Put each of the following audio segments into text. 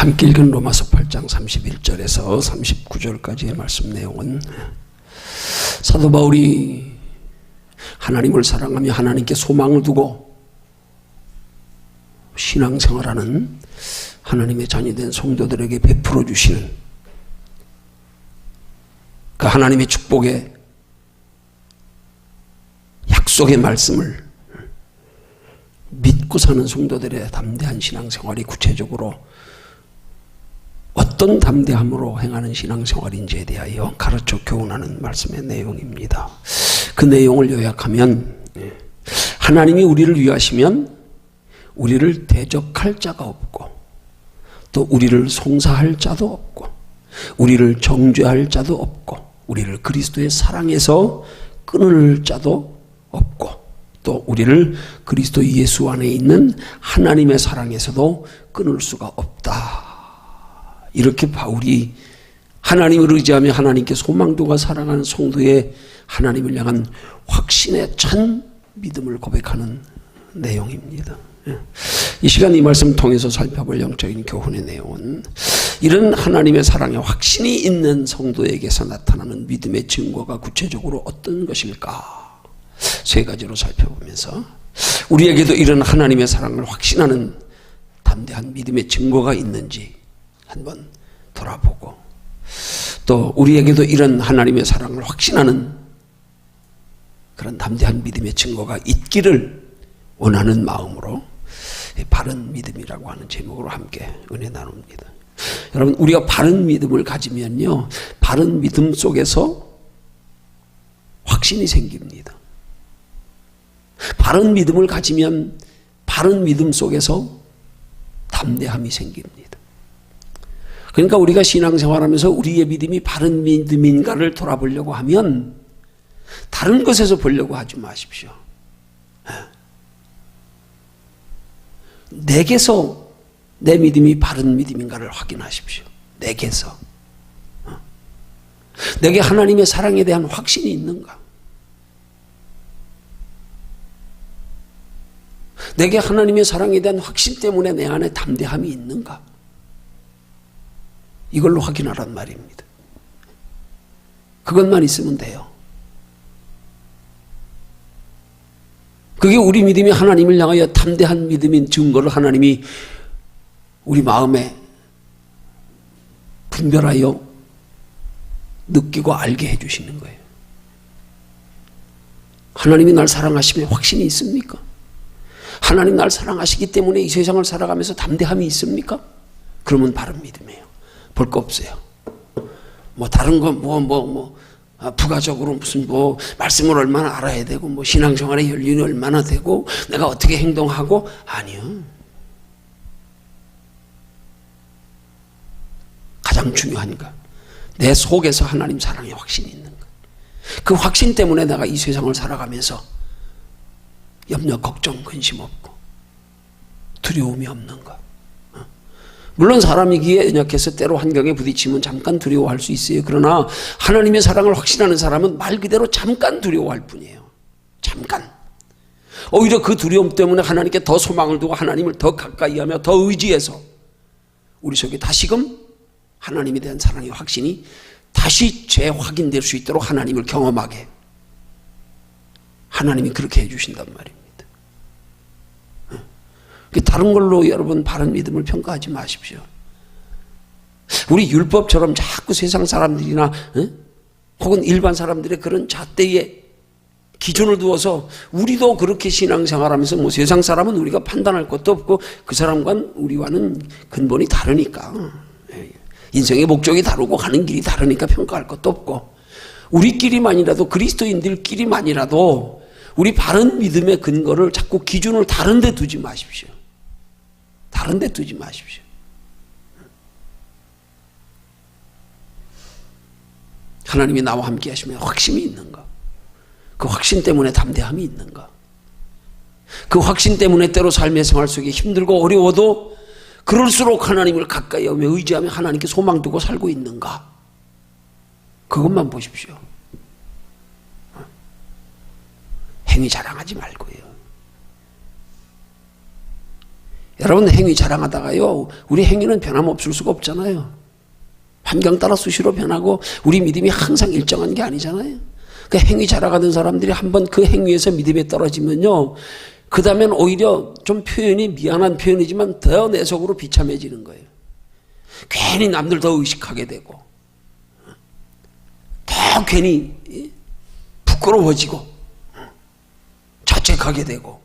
함께 읽은 로마서 8장 31절에서 39절까지의 말씀 내용은 사도 바울이 하나님을 사랑하며 하나님께 소망을 두고 신앙생활하는 하나님의 자녀된 성도들에게 베풀어 주시는 그 하나님의 축복의 약속의 말씀을 믿고 사는 성도들의 담대한 신앙생활이 구체적으로 어떤 담대함으로 행하는 신앙생활인지에 대하여 가르쳐 교훈하는 말씀의 내용입니다. 그 내용을 요약하면 하나님이 우리를 위하시면 우리를 대적할 자가 없고 또 우리를 송사할 자도 없고 우리를 정죄할 자도 없고 우리를 그리스도의 사랑에서 끊을 자도 없고 또 우리를 그리스도 예수 안에 있는 하나님의 사랑에서도 끊을 수가 없다. 이렇게 바울이 하나님을 의지하며 하나님께 소망두고 살아가는 성도의 하나님을 향한 확신에 찬 믿음을 고백하는 내용입니다. 이 시간 이 말씀 통해서 살펴볼 영적인 교훈의 내용은 이런 하나님의 사랑에 확신이 있는 성도에게서 나타나는 믿음의 증거가 구체적으로 어떤 것일까? 세 가지로 살펴보면서 우리에게도 이런 하나님의 사랑을 확신하는 담대한 믿음의 증거가 있는지 한번 돌아보고 또 우리에게도 이런 하나님의 사랑을 확신하는 그런 담대한 믿음의 증거가 있기를 원하는 마음으로 바른 믿음이라고 하는 제목으로 함께 은혜 나눕니다. 여러분, 우리가 바른 믿음을 가지면요, 바른 믿음 속에서 확신이 생깁니다. 바른 믿음을 가지면 바른 믿음 속에서 담대함이 생깁니다. 그러니까 우리가 신앙생활하면서 우리의 믿음이 바른 믿음인가를 돌아보려고 하면 다른 것에서 보려고 하지 마십시오. 내게서 내 믿음이 바른 믿음인가를 확인하십시오. 내게서. 내게 하나님의 사랑에 대한 확신이 있는가? 내게 하나님의 사랑에 대한 확신 때문에 내 안에 담대함이 있는가? 이걸로 확인하란 말입니다. 그것만 있으면 돼요. 그게 우리 믿음이 하나님을 향하여 담대한 믿음인 증거를 하나님이 우리 마음에 분별하여 느끼고 알게 해주시는 거예요. 하나님이 날 사랑하시면 확신이 있습니까? 하나님 날 사랑하시기 때문에 이 세상을 살아가면서 담대함이 있습니까? 그러면 바른 믿음이에요. 볼 거 없어요. 뭐 다른 거 부가적으로 무슨 말씀을 얼마나 알아야 되고 신앙생활의 연륜이 얼마나 되고 내가 어떻게 행동하고 아니요. 가장 중요한 거 내 속에서 하나님 사랑의 확신이 있는 거. 그 확신 때문에 내가 이 세상을 살아가면서 염려, 걱정, 근심 없고 두려움이 없는 거. 물론 사람이기에 연약해서 때로 환경에 부딪히면 잠깐 두려워할 수 있어요. 그러나 하나님의 사랑을 확신하는 사람은 말 그대로 잠깐 두려워할 뿐이에요. 잠깐. 오히려 그 두려움 때문에 하나님께 더 소망을 두고 하나님을 더 가까이 하며 더 의지해서 우리 속에 다시금 하나님에 대한 사랑의 확신이 다시 재확인될 수 있도록 하나님을 경험하게 하나님이 그렇게 해주신단 말입니다. 다른 걸로 여러분 바른 믿음을 평가하지 마십시오. 우리 율법처럼 자꾸 세상 사람들이나 혹은 일반 사람들의 그런 잣대에 기준을 두어서 우리도 그렇게 신앙생활하면서 세상 사람은 우리가 판단할 것도 없고 그 사람과는 우리와는 근본이 다르니까 인생의 목적이 다르고 가는 길이 다르니까 평가할 것도 없고 우리끼리만이라도 그리스도인들끼리만이라도 우리 바른 믿음의 근거를 자꾸 기준을 다른 데 두지 마십시오. 다른 데 두지 마십시오. 하나님이 나와 함께 하시면 확신이 있는가? 그 확신 때문에 담대함이 있는가? 그 확신 때문에 때로 삶의 생활 속에 힘들고 어려워도 그럴수록 하나님을 가까이 하며 의지하며 하나님께 소망 두고 살고 있는가? 그것만 보십시오. 행위 자랑하지 말고요. 여러분 행위 자랑하다가요, 우리 행위는 변함없을 수가 없잖아요. 환경 따라 수시로 변하고 우리 믿음이 항상 일정한 게 아니잖아요. 그 행위 자랑하는 사람들이 한번 그 행위에서 믿음에 떨어지면요, 그 다음엔 오히려 좀 표현이 미안한 표현이지만 더 내 속으로 비참해지는 거예요. 괜히 남들 더 의식하게 되고 더 괜히 부끄러워지고 자책하게 되고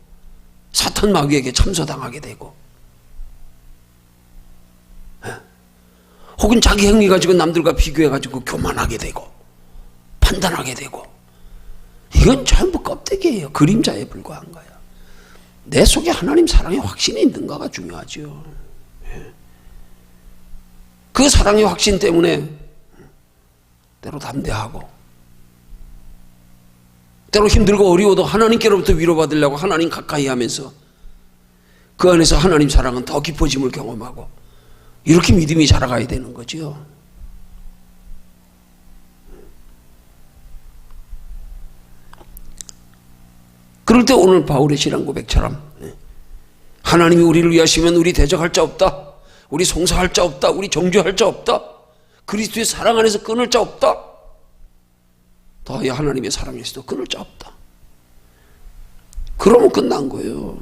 사탄 마귀에게 참소당하게 되고, 혹은 자기 행위 가지고 남들과 비교해 가지고 교만하게 되고 판단하게 되고, 이건 전부 껍데기예요. 그림자에 불과한 거예요. 내 속에 하나님 사랑의 확신이 있는가가 중요하죠. 그 사랑의 확신 때문에 때로 담대하고, 때로 힘들고 어려워도 하나님께로부터 위로받으려고 하나님 가까이 하면서 그 안에서 하나님 사랑은 더 깊어짐을 경험하고, 이렇게 믿음이 자라가야 되는 거죠. 그럴 때 오늘 바울의 신앙 고백처럼 하나님이 우리를 위하시면 우리 대적할 자 없다, 우리 송사할 자 없다, 우리 정죄할 자 없다, 그리스도의 사랑 안에서 끊을 자 없다, 더하여 하나님의 사랑에서도 끊을 자 없다. 그러면 끝난 거예요.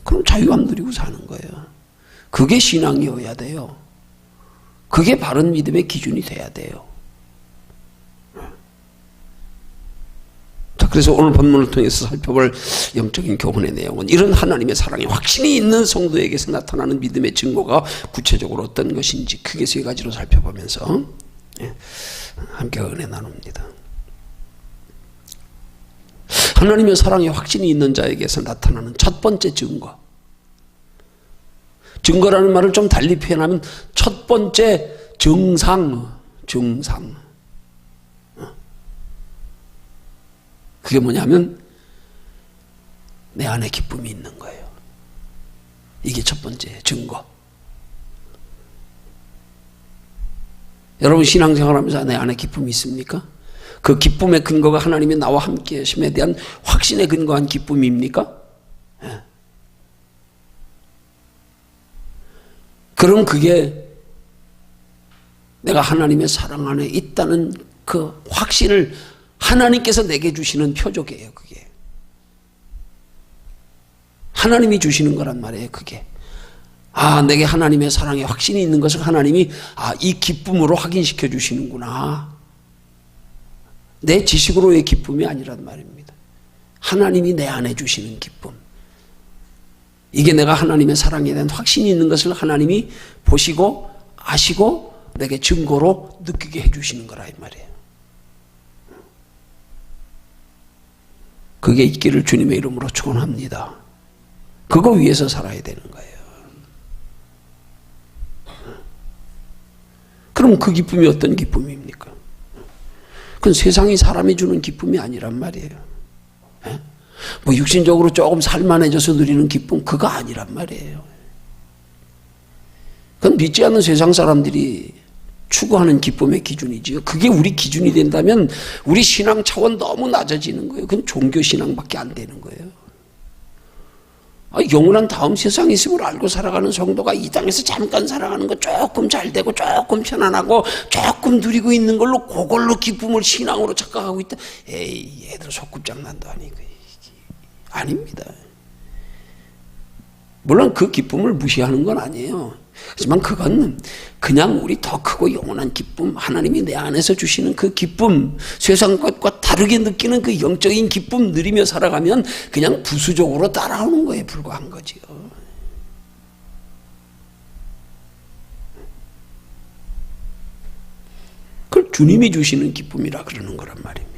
그럼 자유함 누리고 사는 거예요. 그게 신앙이어야 돼요. 그게 바른 믿음의 기준이 돼야 돼요. 자, 그래서 오늘 본문을 통해서 살펴볼 영적인 교훈의 내용은 이런 하나님의 사랑에 확신이 있는 성도에게서 나타나는 믿음의 증거가 구체적으로 어떤 것인지 크게 세 가지로 살펴보면서 함께 은혜 나눕니다. 하나님의 사랑에 확신이 있는 자에게서 나타나는 첫 번째 증거, 증거라는 말을 좀 달리 표현하면 첫 번째 증상. 그게 뭐냐면 내 안에 기쁨이 있는 거예요. 이게 첫 번째 증거. 여러분 신앙생활하면서 내 안에 기쁨이 있습니까? 그 기쁨의 근거가 하나님이 나와 함께 하심에 대한 확신에 근거한 기쁨입니까? 예. 그럼 그게 내가 하나님의 사랑 안에 있다는 그 확신을 하나님께서 내게 주시는 표적이에요. 그게 하나님이 주시는 거란 말이에요. 그게 내게 하나님의 사랑에 확신이 있는 것을 하나님이 이 기쁨으로 확인시켜 주시는구나. 내 지식으로의 기쁨이 아니란 말입니다. 하나님이 내 안에 주시는 기쁨, 이게 내가 하나님의 사랑에 대한 확신이 있는 것을 하나님이 보시고 아시고 내게 증거로 느끼게 해주시는 거라 이 말이에요. 그게 있기를 주님의 이름으로 축원합니다. 그거 위해서 살아야 되는 거예요. 그럼 그 기쁨이 어떤 기쁨입니까? 그건 세상이 사람이 주는 기쁨이 아니란 말이에요. 뭐 육신적으로 조금 살만해져서 누리는 기쁨, 그거 아니란 말이에요. 그건 믿지 않는 세상 사람들이 추구하는 기쁨의 기준이지요. 그게 우리 기준이 된다면 우리 신앙 차원 너무 낮아지는 거예요. 그건 종교 신앙밖에 안 되는 거예요. 영원한 다음 세상에 있음을 알고 살아가는 성도가 이 땅에서 잠깐 살아가는 거 조금 잘 되고 조금 편안하고 조금 누리고 있는 걸로 그걸로 기쁨을 신앙으로 착각하고 있다. 에이, 얘들 속꿉장난도 아니고. 아닙니다. 물론 그 기쁨을 무시하는 건 아니에요. 하지만 그건 그냥 우리 더 크고 영원한 기쁨, 하나님이 내 안에서 주시는 그 기쁨, 세상 것과 다르게 느끼는 그 영적인 기쁨 누리며 살아가면 그냥 부수적으로 따라오는 거에 불과한 거지요. 그걸 주님이 주시는 기쁨이라 그러는 거란 말입니다.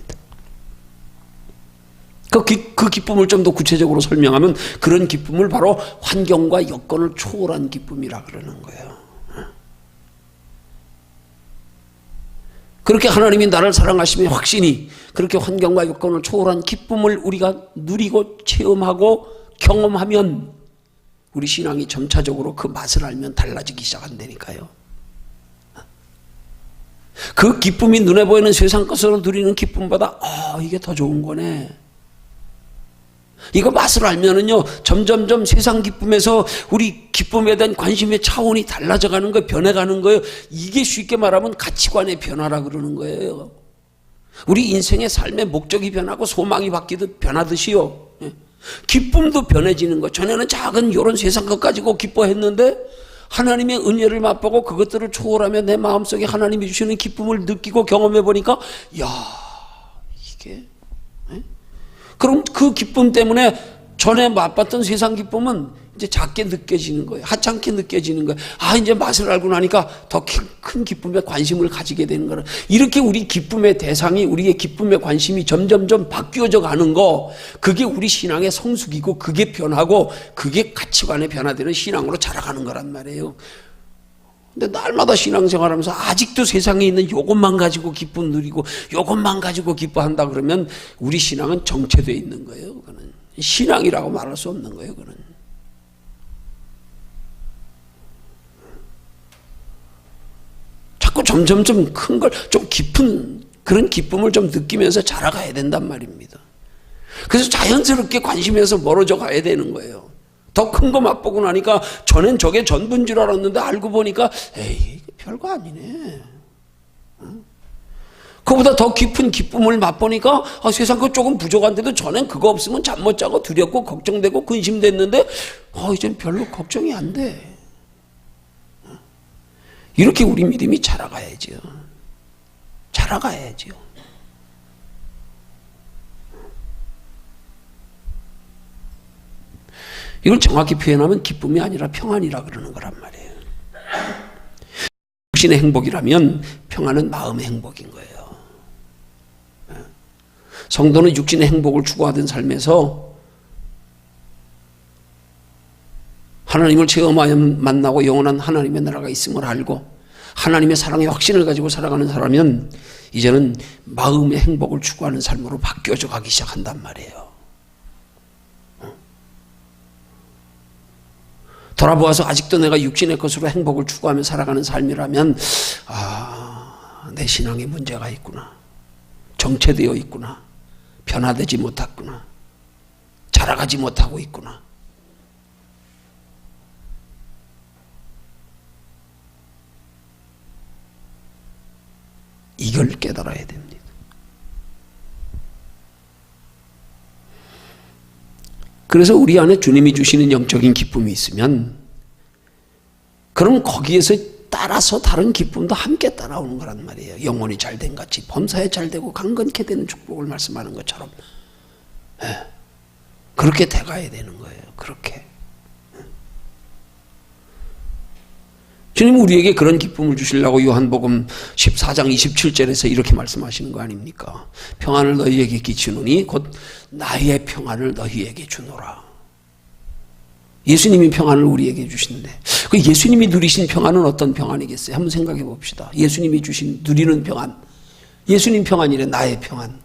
그 기쁨을 좀 더 구체적으로 설명하면 그런 기쁨을 바로 환경과 여건을 초월한 기쁨이라 그러는 거예요. 그렇게 하나님이 나를 사랑하시며 확신이 그렇게 환경과 여건을 초월한 기쁨을 우리가 누리고 체험하고 경험하면 우리 신앙이 점차적으로 그 맛을 알면 달라지기 시작한다니까요. 그 기쁨이 눈에 보이는 세상 것으로 누리는 기쁨보다 이게 더 좋은 거네. 이거 맛을 알면은요, 점점점 세상 기쁨에서 우리 기쁨에 대한 관심의 차원이 달라져 가는 거예요. 변해가는 거예요. 이게 쉽게 말하면 가치관의 변화라 그러는 거예요. 우리 인생의 삶의 목적이 변하고 소망이 바뀌듯 변하듯이요. 기쁨도 변해지는 거. 전에는 작은 이런 세상 것 가지고 기뻐했는데 하나님의 은혜를 맛보고 그것들을 초월하며 내 마음속에 하나님이 주시는 기쁨을 느끼고 경험해 보니까 야, 이게 그럼 그 기쁨 때문에 전에 맛봤던 세상 기쁨은 이제 작게 느껴지는 거예요. 하찮게 느껴지는 거예요. 아, 이제 맛을 알고 나니까 더 큰 기쁨에 관심을 가지게 되는 거예요. 이렇게 우리 기쁨의 대상이, 우리의 기쁨의 관심이 점점점 바뀌어져 가는 거, 그게 우리 신앙의 성숙이고 그게 변하고 그게 가치관의 변화되는 신앙으로 자라가는 거란 말이에요. 근데 날마다 신앙생활하면서 아직도 세상에 있는 요것만 가지고 기쁨 누리고 요것만 가지고 기뻐한다 그러면 우리 신앙은 정체되어 있는 거예요. 그거는 신앙이라고 말할 수 없는 거예요. 그거는. 자꾸 점점점 큰 걸, 좀 깊은 그런 기쁨을 좀 느끼면서 자라가야 된단 말입니다. 그래서 자연스럽게 관심에서 멀어져 가야 되는 거예요. 더 큰 거 맛보고 나니까 전엔 저게 전부인 줄 알았는데 알고 보니까 에이, 별거 아니네. 그보다 더 깊은 기쁨을 맛보니까 세상 거 조금 부족한데도 전엔 그거 없으면 잠 못 자고 두렵고 걱정되고 근심됐는데 이젠 별로 걱정이 안 돼. 이렇게 우리 믿음이 자라가야죠. 자라가야죠. 이걸 정확히 표현하면 기쁨이 아니라 평안이라 그러는 거란 말이에요. 육신의 행복이라면 평안은 마음의 행복인 거예요. 성도는 육신의 행복을 추구하던 삶에서 하나님을 체험하여 만나고 영원한 하나님의 나라가 있음을 알고 하나님의 사랑의 확신을 가지고 살아가는 사람은 이제는 마음의 행복을 추구하는 삶으로 바뀌어져 가기 시작한단 말이에요. 돌아보아서 아직도 내가 육신의 것으로 행복을 추구하며 살아가는 삶이라면 내 신앙에 문제가 있구나. 정체되어 있구나. 변화되지 못했구나. 자라가지 못하고 있구나. 이걸 깨달아야 됩니다. 그래서 우리 안에 주님이 주시는 영적인 기쁨이 있으면 그럼 거기에서 따라서 다른 기쁨도 함께 따라오는 거란 말이에요. 영혼이 잘된 같이 범사에 잘되고 강건케 되는 축복을 말씀하는 것처럼 그렇게 돼가야 되는 거예요. 그렇게. 주님은 우리에게 그런 기쁨을 주시려고 요한복음 14장 27절에서 이렇게 말씀하시는 거 아닙니까? 평안을 너희에게 끼치노니 곧 나의 평안을 너희에게 주노라. 예수님이 평안을 우리에게 주시는데 그 예수님이 누리신 평안은 어떤 평안이겠어요? 한번 생각해 봅시다. 예수님이 누리는 평안. 예수님 평안이래. 나의 평안.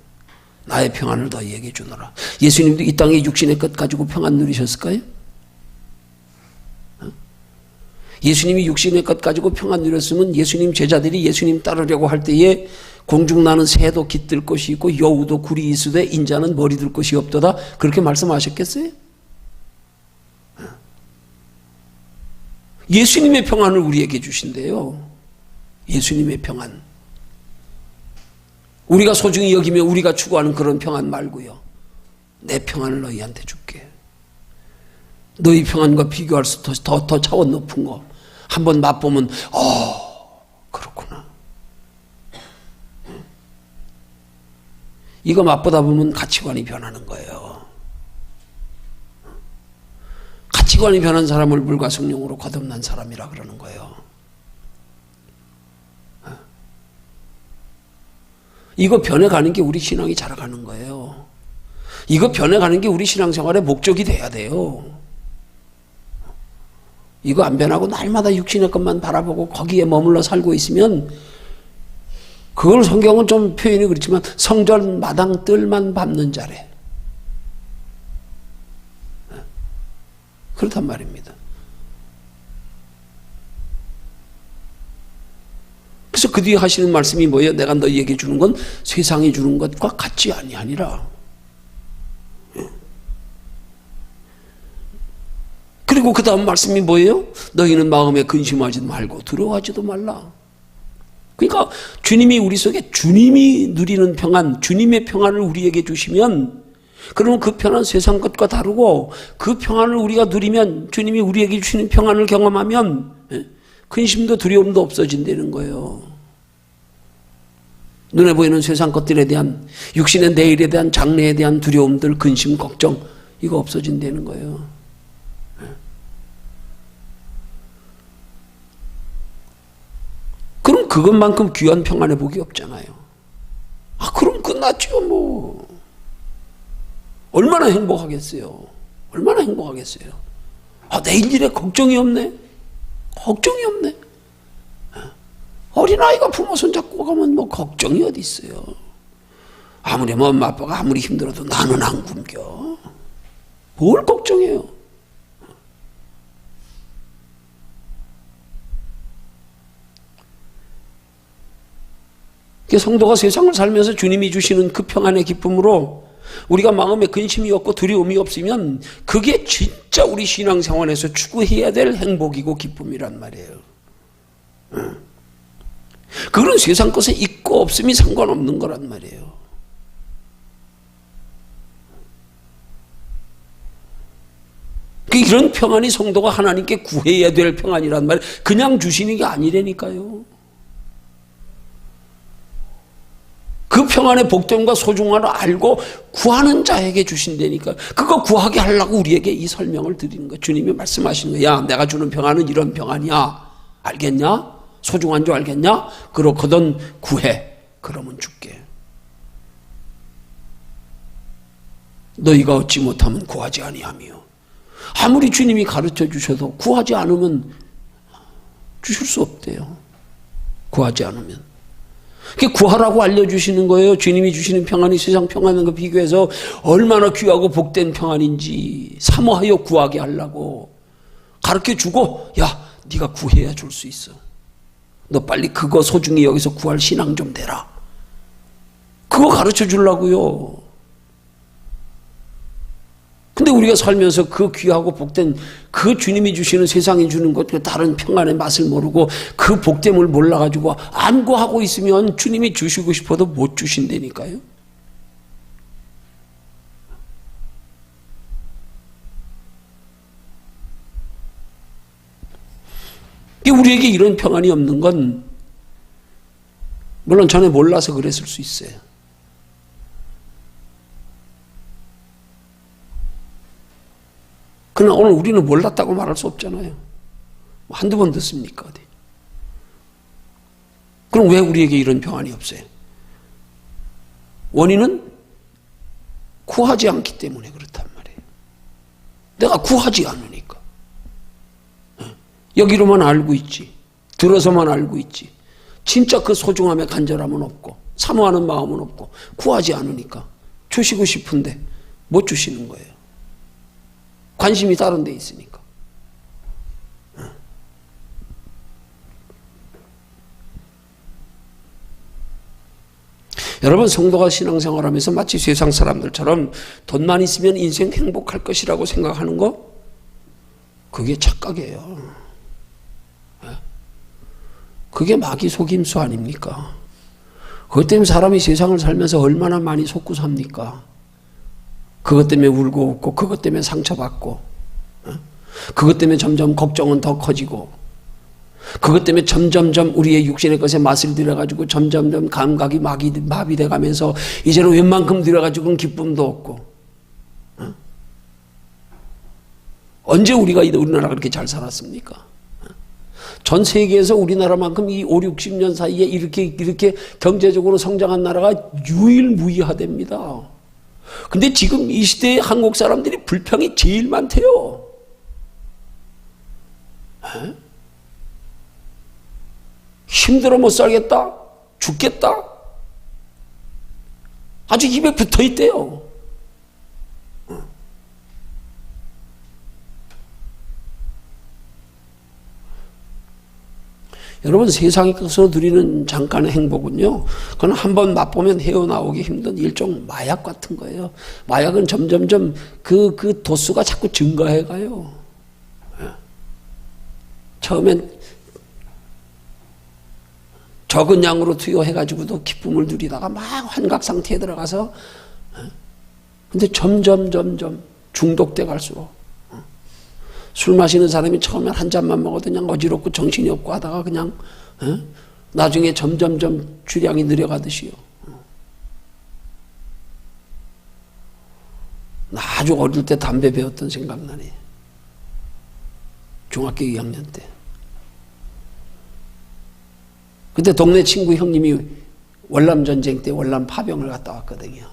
나의 평안을 너희에게 주노라. 예수님도 이 땅에 육신의 것 가지고 평안 누리셨을까요? 예수님이 육신의 것 가지고 평안 누렸으면 예수님 제자들이 예수님 따르려고 할 때에 공중나는 새도 깃들 곳이 있고 여우도 굴이 있으되 인자는 머리 들 곳이 없도다. 그렇게 말씀하셨겠어요? 예수님의 평안을 우리에게 주신대요. 예수님의 평안. 우리가 소중히 여기며 우리가 추구하는 그런 평안 말고요. 내 평안을 너희한테 줄게. 너희 평안과 비교할 수 더 차원 높은 거 한번 맛보면 그렇구나. 이거 맛보다 보면 가치관이 변하는 거예요. 가치관이 변한 사람을 물과 성령으로 거듭난 사람이라 그러는 거예요. 이거 변해가는 게 우리 신앙이 자라가는 거예요. 이거 변해가는 게 우리 신앙생활의 목적이 돼야 돼요. 이거 안 변하고 날마다 육신의 것만 바라보고 거기에 머물러 살고 있으면 그걸 성경은 좀 표현이 그렇지만 성전 마당 뜰만 밟는 자래. 그렇단 말입니다. 그래서 그 뒤에 하시는 말씀이 뭐예요? 내가 너희에게 주는 건 세상이 주는 것과 같지 아니하니라. 그리고 그 다음 말씀이 뭐예요? 너희는 마음에 근심하지 말고 두려워하지도 말라. 그러니까 주님이 우리 속에 주님이 누리는 평안, 주님의 평안을 우리에게 주시면, 그러면 그 평안 세상 것과 다르고 그 평안을 우리가 누리면, 주님이 우리에게 주시는 평안을 경험하면 근심도 두려움도 없어진다는 거예요. 눈에 보이는 세상 것들에 대한, 육신의 내일에 대한, 장래에 대한 두려움들, 근심, 걱정, 이거 없어진다는 거예요. 그럼 그것만큼 귀한 평안의 복이 없잖아요. 그럼 끝났죠 뭐. 얼마나 행복하겠어요. 얼마나 행복하겠어요. 내일 일에 걱정이 없네. 걱정이 없네. 어린아이가 부모 손잡고 가면 뭐 걱정이 어디 있어요. 아무리 엄마 아빠가 아무리 힘들어도 나는 안 굶겨. 뭘 걱정해요. 성도가 세상을 살면서 주님이 주시는 그 평안의 기쁨으로 우리가 마음에 근심이 없고 두려움이 없으면 그게 진짜 우리 신앙생활에서 추구해야 될 행복이고 기쁨이란 말이에요. 그런 세상 것에 있고 없음이 상관없는 거란 말이에요. 이런 평안이 성도가 하나님께 구해야 될 평안이란 말이에요. 그냥 주시는 게 아니라니까요. 그 평안의 복됨과 소중함을 알고 구하는 자에게 주신다니까. 그거 구하게 하려고 우리에게 이 설명을 드리는 거예요. 주님이 말씀하시는 거예요. 야, 내가 주는 평안은 이런 평안이야. 알겠냐? 소중한 줄 알겠냐? 그렇거든 구해. 그러면 줄게. 너희가 얻지 못하면 구하지 아니하며. 아무리 주님이 가르쳐 주셔도 구하지 않으면 주실 수 없대요. 구하지 않으면. 그게 구하라고 알려주시는 거예요. 주님이 주시는 평안이 세상 평안과 비교해서 얼마나 귀하고 복된 평안인지 사모하여 구하게 하려고 가르쳐주고, 야, 네가 구해야 줄 수 있어. 너 빨리 그거 소중히 여기서 구할 신앙 좀 되라. 그거 가르쳐 주려고요. 근데 우리가 살면서 그 귀하고 복된 그 주님이 주시는, 세상이 주는 것, 다른 평안의 맛을 모르고 그 복됨을 몰라가지고 안 구하고 있으면 주님이 주시고 싶어도 못 주신다니까요. 우리에게 이런 평안이 없는 건 물론 전에 몰라서 그랬을 수 있어요. 그러나 오늘 우리는 몰랐다고 말할 수 없잖아요. 한두 번 듣습니까? 어디? 그럼 왜 우리에게 이런 평안이 없어요? 원인은 구하지 않기 때문에 그렇단 말이에요. 내가 구하지 않으니까. 여기로만 알고 있지. 들어서만 알고 있지. 진짜 그 소중함의 간절함은 없고 사모하는 마음은 없고 구하지 않으니까 주시고 싶은데 못 주시는 거예요. 관심이 다른 데 있으니까. 여러분, 성도가 신앙생활하면서 마치 세상 사람들처럼 돈만 있으면 인생 행복할 것이라고 생각하는 거, 그게 착각이에요. 그게 마귀 속임수 아닙니까? 그것 때문에 사람이 세상을 살면서 얼마나 많이 속고 삽니까? 그것 때문에 울고 웃고, 그것 때문에 상처받고, 그것 때문에 점점 걱정은 더 커지고, 그것 때문에 점점점 우리의 육신의 것에 맛을 들여가지고 점점점 감각이 마비돼 가면서 이제는 웬만큼 들여가지고는 기쁨도 없고. 언제 우리가 우리나라가 그렇게 잘 살았습니까? 전 세계에서 우리나라만큼 이 5, 60년 사이에 이렇게 경제적으로 성장한 나라가 유일무이하답니다. 근데 지금 이 시대에 한국 사람들이 불평이 제일 많대요. 힘들어 못 살겠다, 죽겠다, 아주 입에 붙어 있대요. 여러분, 세상에서 누리는 잠깐의 행복은요, 그건 한번 맛보면 헤어나오기 힘든 일종 마약 같은 거예요. 마약은 점점점 그 도수가 자꾸 증가해 가요. 처음엔 적은 양으로 투여해가지고도 기쁨을 누리다가 막 환각 상태에 들어가서, 근데 점점 중독돼 갈수록, 술 마시는 사람이 처음엔 한 잔만 먹어도 그냥 어지럽고 정신이 없고 하다가 그냥, 나중에 점점 주량이 늘어가듯이요. 나 아주 어릴 때 담배 배웠던 생각나네. 중학교 2학년 때. 그때 동네 친구 형님이 월남전쟁 때 월남 파병을 갔다 왔거든요.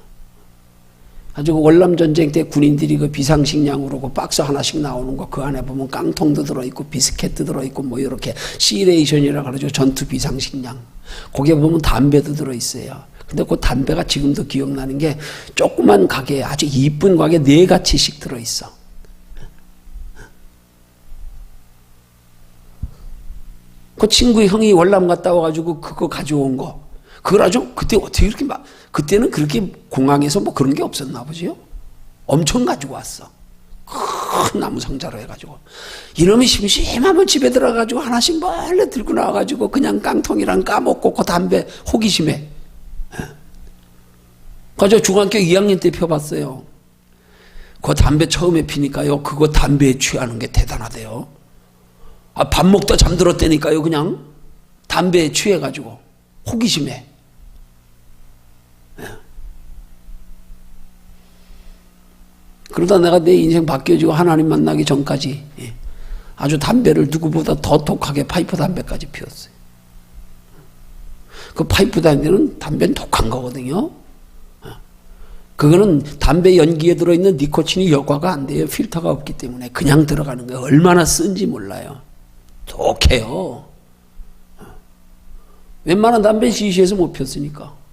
아주 월남전쟁 때 군인들이 그 비상식량으로 그 박스 하나씩 나오는 거 그 안에 보면 깡통도 들어있고 비스켓도 들어있고 뭐 이렇게 시레이션이라 그러죠. 전투 비상식량. 거기에 보면 담배도 들어있어요. 근데 그 담배가 지금도 기억나는 게 조그만 가게에 아주 이쁜 가게에 4가치씩 들어있어. 그 친구 형이 월남 갔다 와가지고 그거 가져온 거. 그걸 아주 그때 어떻게 이렇게 막, 그때는 그렇게 공항에서 뭐 그런 게 없었나 보지요? 엄청 가지고 왔어. 큰 나무 상자로 해가지고. 이놈이 심심하면 집에 들어가가지고 하나씩 멀리 들고 나와가지고 그냥 깡통이랑 까먹고 그 담배 호기심에. 그저 중학교 2학년 때 펴봤어요. 그 담배 처음에 피니까요. 그거 담배에 취하는 게 대단하대요. 밥 먹다 잠들었다니까요. 그냥 담배에 취해가지고 호기심에. 그러다 내가 내 인생 바뀌어지고 하나님 만나기 전까지 아주 담배를 누구보다 더 독하게 파이프 담배까지 피웠어요. 그 파이프 담배는 독한 거거든요. 그거는 담배 연기에 들어있는 니코틴이 여과가 안 돼요. 필터가 없기 때문에 그냥 들어가는 거예요. 얼마나 쓴지 몰라요. 독해요. 웬만한 담배 시시해서 못 폈으니까.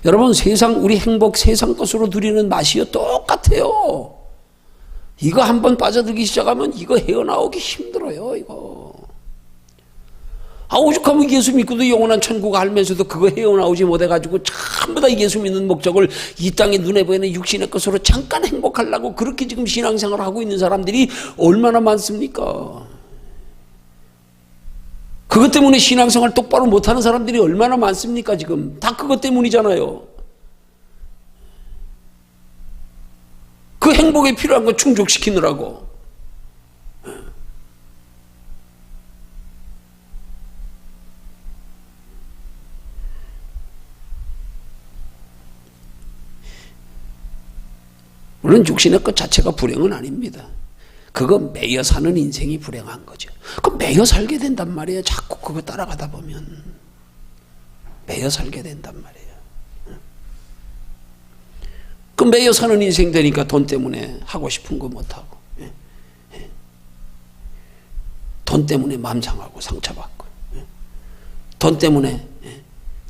여러분, 우리 행복 세상 것으로 누리는 맛이요 똑같아요. 이거 한번 빠져들기 시작하면 이거 헤어나오기 힘들어요. 이거. 오죽하면 예수 믿고도 영원한 천국 알면서도 그거 헤어나오지 못해가지고 전부 다 예수 믿는 목적을 이 땅에 눈에 보이는 육신의 것으로 잠깐 행복하려고 그렇게 지금 신앙생활을 하고 있는 사람들이 얼마나 많습니까? 그것 때문에 신앙생활 똑바로 못하는 사람들이 얼마나 많습니까? 지금 다 그것 때문이잖아요. 그 행복에 필요한 거 충족시키느라고. 물론 육신의 것 자체가 불행은 아닙니다. 그거 매여 사는 인생이 불행한 거죠. 그 매여 살게 된단 말이에요. 자꾸 그거 따라가다 보면 매여 살게 된단 말이에요. 그 매여 사는 인생 되니까 돈 때문에 하고 싶은 거 못하고, 돈 때문에 마음 상하고 상처받고, 돈 때문에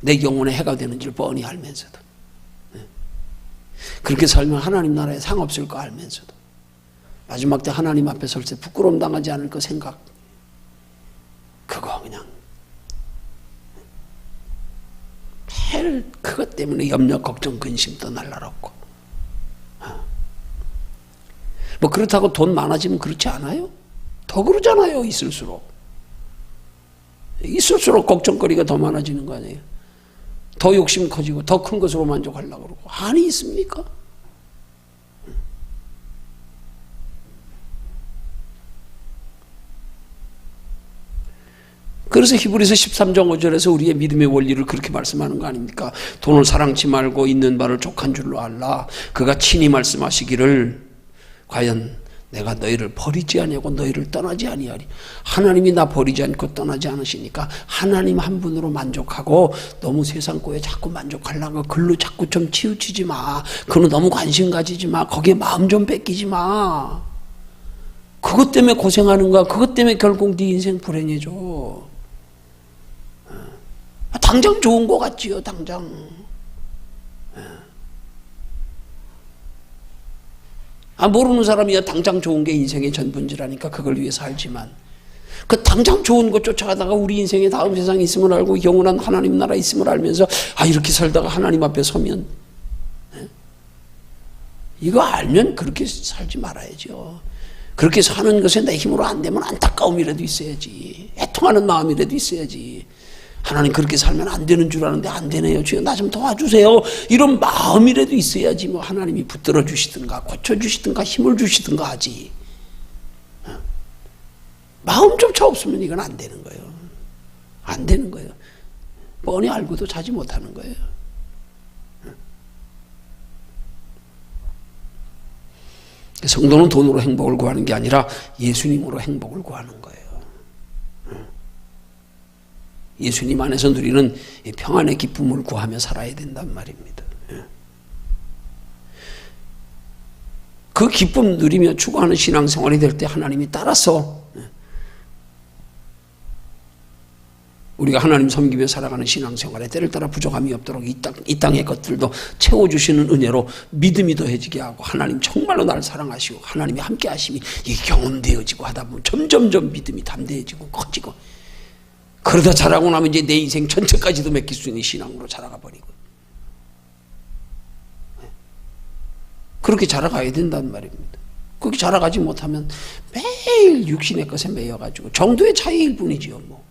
내 영혼에 해가 되는 줄 뻔히 알면서도, 그렇게 살면 하나님 나라에 상 없을 거 알면서도 마지막 때 하나님 앞에 설 때 부끄러움 당하지 않을 거 생각, 그거 그냥 매일 그것 때문에 염려, 걱정, 근심도 날라놓고. 뭐 그렇다고 돈 많아지면 그렇지 않아요? 더 그러잖아요. 있을수록 걱정거리가 더 많아지는 거 아니에요? 더 욕심 커지고 더 큰 것으로 만족하려고 그러고. 아니 있습니까? 그래서 히브리서 13장 5절에서 우리의 믿음의 원리를 그렇게 말씀하는 거 아닙니까? 돈을 사랑치 말고 있는 바를 족한 줄로 알라. 그가 친히 말씀하시기를 과연 내가 너희를 버리지 아니하고 너희를 떠나지 아니하리. 하나님이 나 버리지 않고 떠나지 않으시니까 하나님 한 분으로 만족하고 너무 세상 거에 자꾸 만족하려고 글로 자꾸 좀 치우치지 마. 그는 너무 관심 가지지 마. 거기에 마음 좀 뺏기지 마. 그것 때문에 고생하는 거야. 그것 때문에 결국 네 인생 불행해져. 당장 좋은 거 같지요. 당장. 모르는 사람이야 당장 좋은 게 인생의 전부인지라니까 그걸 위해서 알지만 그 당장 좋은 것 쫓아가다가 우리 인생에 다음 세상이 있음을 알고 영원한 하나님 나라 있음을 알면서 이렇게 살다가 하나님 앞에 서면 이거 알면 그렇게 살지 말아야죠. 그렇게 사는 것에 내 힘으로 안 되면 안타까움이라도 있어야지. 애통하는 마음이라도 있어야지. 하나님 그렇게 살면 안 되는 줄 아는데 안 되네요. 주여 나 좀 도와주세요. 이런 마음이라도 있어야지 뭐 하나님이 붙들어 주시든가 고쳐주시든가 힘을 주시든가 하지. 마음조차 없으면 이건 안 되는 거예요. 안 되는 거예요. 뻔히 알고도 자지 못하는 거예요. 성도는 돈으로 행복을 구하는 게 아니라 예수님으로 행복을 구하는 거예요. 예수님 안에서 누리는 평안의 기쁨을 구하며 살아야 된단 말입니다. 그 기쁨 누리며 추구하는 신앙생활이 될 때 하나님이 따라서 우리가 하나님 섬기며 살아가는 신앙생활에 때를 따라 부족함이 없도록 이 땅의 것들도 채워주시는 은혜로 믿음이 더해지게 하고 하나님 정말로 나를 사랑하시고 하나님이 함께 하심이 이게 경험되어지고 하다 보면 점점점 믿음이 담대해지고 커지고 그러다 자라고 나면 이제 내 인생 전체까지도 맡길 수 있는 신앙으로 자라가 버리고 그렇게 자라가야 된단 말입니다. 그렇게 자라가지 못하면 매일 육신의 것에 매여가지고 정도의 차이일 뿐이지요 뭐.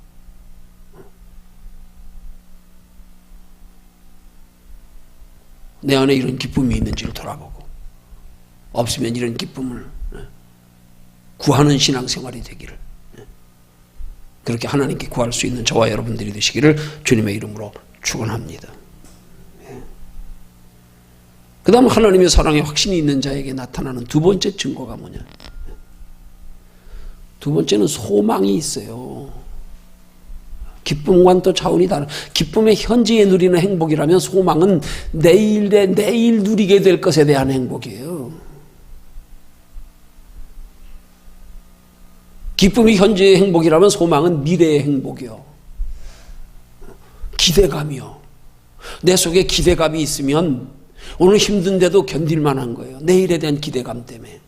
내 안에 이런 기쁨이 있는지를 돌아보고 없으면 이런 기쁨을 구하는 신앙생활이 되기를 그렇게 하나님께 구할 수 있는 저와 여러분들이 되시기를 주님의 이름으로 축원합니다. 그 다음 하나님의 사랑에 확신이 있는 자에게 나타나는 두 번째 증거가 뭐냐. 두 번째는 소망이 있어요. 기쁨과는 또 차원이 다른 기쁨의 현재에 누리는 행복이라면 소망은 내일 누리게 될 것에 대한 행복이에요. 기쁨이 현재의 행복이라면 소망은 미래의 행복이요. 기대감이요. 내 속에 기대감이 있으면 오늘 힘든데도 견딜 만한 거예요. 내일에 대한 기대감 때문에.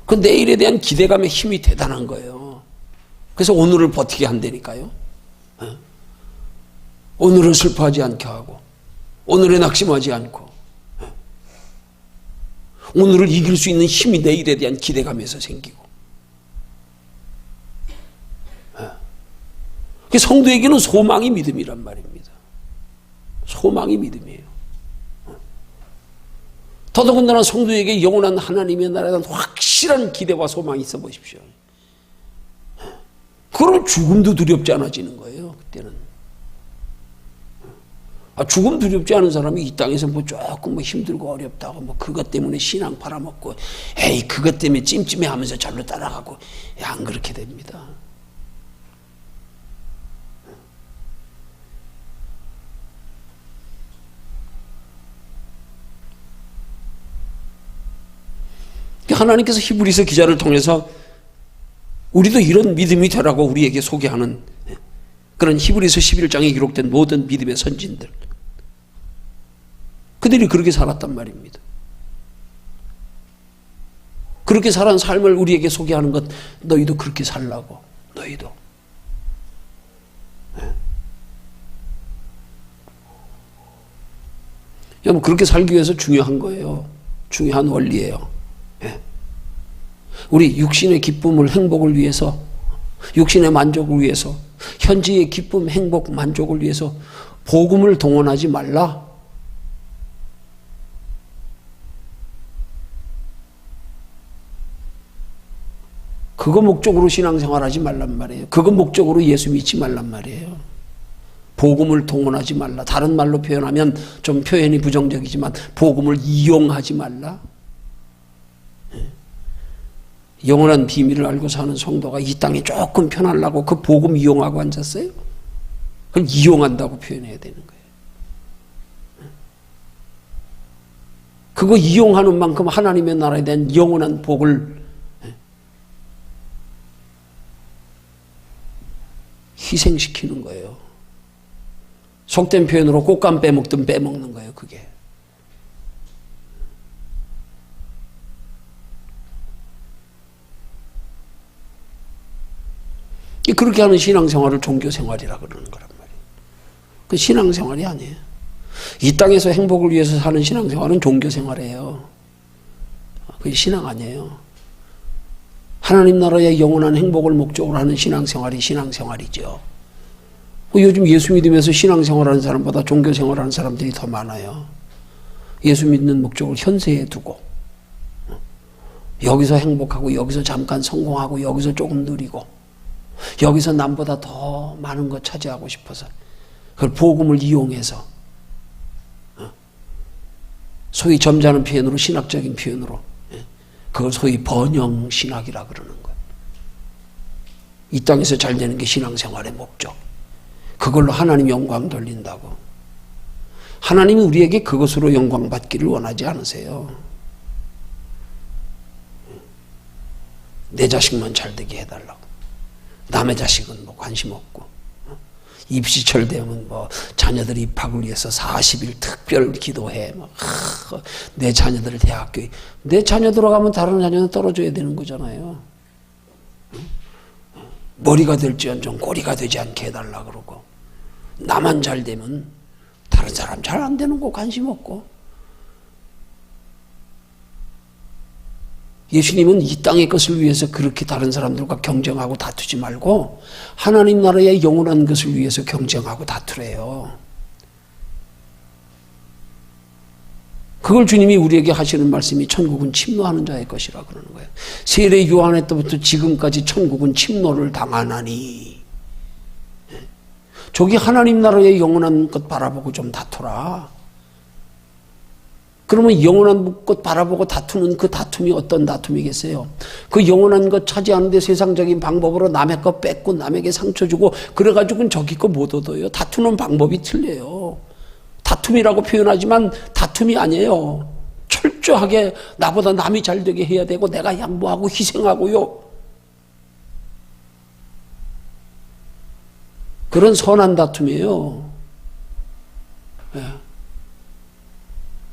그 내일에 대한 기대감의 힘이 대단한 거예요. 그래서 오늘을 버티게 한다니까요. 오늘은 슬퍼하지 않게 하고 오늘에 낙심하지 않고 오늘을 이길 수 있는 힘이 내일에 대한 기대감에서 생기고 성도에게는 소망이 믿음이란 말입니다. 소망이 믿음이에요. 더더군다나 성도에게 영원한 하나님의 나라에 대한 확실한 기대와 소망이 있어 보십시오. 그럼 죽음도 두렵지 않아지는 거예요. 그때는. 죽음 두렵지 않은 사람이 이 땅에서 뭐 조금 뭐 힘들고 어렵다고 뭐 그것 때문에 신앙 팔아먹고 에이 그것 때문에 찜찜해하면서 절로 따라가고 안 그렇게 됩니다. 하나님께서 히브리서 기자를 통해서 우리도 이런 믿음이 되라고 우리에게 소개하는 그런 히브리서 11장에 기록된 모든 믿음의 선진들 그들이 그렇게 살았단 말입니다. 그렇게 살아온 삶을 우리에게 소개하는 것 너희도 그렇게 살라고 너희도 여러분 그렇게 살기 위해서 중요한 거예요. 중요한 원리예요. 우리 육신의 기쁨을 행복을 위해서 육신의 만족을 위해서 현재의 기쁨 행복 만족을 위해서 복음을 동원하지 말라. 그거 목적으로 신앙생활하지 말란 말이에요. 그거 목적으로 예수 믿지 말란 말이에요. 복음을 동원하지 말라. 다른 말로 표현하면 좀 표현이 부정적이지만 복음을 이용하지 말라. 영원한 비밀을 알고 사는 성도가 이 땅에 조금 편하려고 그 복음 이용하고 앉았어요? 그걸 이용한다고 표현해야 되는 거예요. 그거 이용하는 만큼 하나님의 나라에 대한 영원한 복을 희생시키는 거예요. 속된 표현으로 꽃감 빼먹든 빼먹는 거예요. 그게. 그렇게 하는 신앙생활을 종교생활이라 그러는 거란 말이에요. 그 신앙생활이 아니에요. 이 땅에서 행복을 위해서 사는 신앙생활은 종교생활이에요. 그게 신앙 아니에요. 하나님 나라의 영원한 행복을 목적으로 하는 신앙생활이 신앙생활이죠. 요즘 예수 믿으면서 신앙생활하는 사람보다 종교생활하는 사람들이 더 많아요. 예수 믿는 목적을 현세에 두고 여기서 행복하고 여기서 잠깐 성공하고 여기서 조금 누리고 여기서 남보다 더 많은 것 차지하고 싶어서 그걸 복음을 이용해서 소위 점잖은 표현으로 신학적인 표현으로 그걸 소위 번영신학이라 그러는 거예요. 이 땅에서 잘 되는 게 신앙생활의 목적. 그걸로 하나님 영광 돌린다고. 하나님이 우리에게 그것으로 영광 받기를 원하지 않으세요. 내 자식만 잘 되게 해달라고. 남의 자식은 뭐 관심 없고. 입시철 되면 뭐 자녀들 입학을 위해서 40일 특별 기도해. 내 자녀들을 대학교에. 내 자녀 들어가면 다른 자녀는 떨어져야 되는 거잖아요. 머리가 될지언정 꼬리가 되지 않게 해달라 그러고. 나만 잘 되면 다른 사람 잘 안 되는 거 관심 없고. 예수님은 이 땅의 것을 위해서 그렇게 다른 사람들과 경쟁하고 다투지 말고 하나님 나라의 영원한 것을 위해서 경쟁하고 다투래요. 그걸 주님이 우리에게 하시는 말씀이 천국은 침노하는 자의 것이라 그러는 거예요. 세례 요한의 때부터 지금까지 천국은 침노를 당하나니. 저기 하나님 나라의 영원한 것 바라보고 좀 다투라. 그러면 영원한 것 바라보고 다투는 그 다툼이 어떤 다툼이겠어요? 그 영원한 것 차지하는데 세상적인 방법으로 남의 것 뺏고 남에게 상처 주고 그래가지고는 저기 거 못 얻어요. 다투는 방법이 틀려요. 다툼이라고 표현하지만 다툼이 아니에요. 철저하게 나보다 남이 잘 되게 해야 되고 내가 양보하고 희생하고요. 그런 선한 다툼이에요. 네.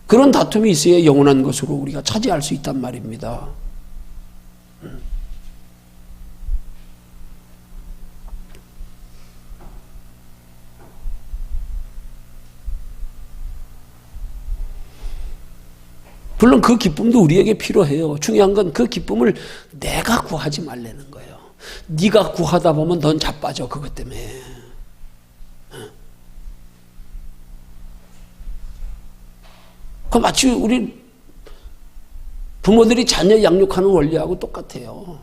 그런 다툼이 있어야 영원한 것으로 우리가 차지할 수 있단 말입니다. 물론 그 기쁨도 우리에게 필요해요. 중요한 건 그 기쁨을 내가 구하지 말라는 거예요. 네가 구하다 보면 넌 자빠져 그것 때문에. 그 마치 우리 부모들이 자녀 양육하는 원리하고 똑같아요.